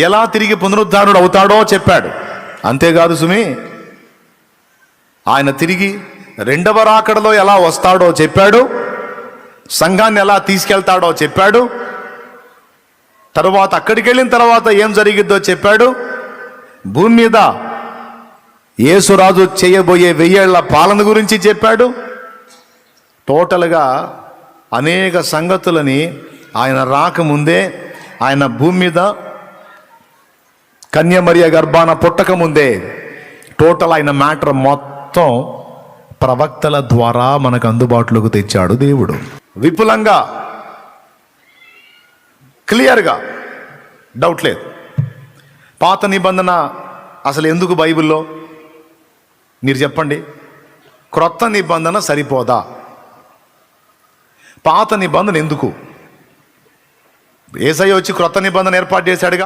ఎలా తిరిగి పునరుద్ధారుడు అవుతాడో చెప్పాడు. అంతేకాదు సుమి, ఆయన తిరిగి రెండవ రాకడలో ఎలా వస్తాడో చెప్పాడు, సంఘాన్ని ఎలా తీసుకెళ్తాడో చెప్పాడు, తరువాత అక్కడికి వెళ్ళిన తర్వాత ఏం జరిగిద్దో చెప్పాడు, భూమి మీద యేసురాజు చేయబోయే 1000 ఏళ్ల పాలన గురించి చెప్పాడు. టోటల్గా అనేక సంగతులని ఆయన రాకముందే, ఆయన భూమి మీద కన్యమరియ గర్భాన పుట్టక ముందే టోటల్ ఆయన మ్యాటర్ మొత్తం ప్రవక్తల ద్వారా మనకు అందుబాటులోకి తెచ్చాడు దేవుడు. విపులంగా, క్లియర్గా, డౌట్ లేదు. పాత నిబంధన అసలు ఎందుకు బైబిల్లో మీరు చెప్పండి? క్రొత్త నిబంధన సరిపోదా? పాత నిబంధన ఎందుకు? యేసయ్య వచ్చి క్రొత్త నిబంధన ఏర్పాటు చేశాడుగా.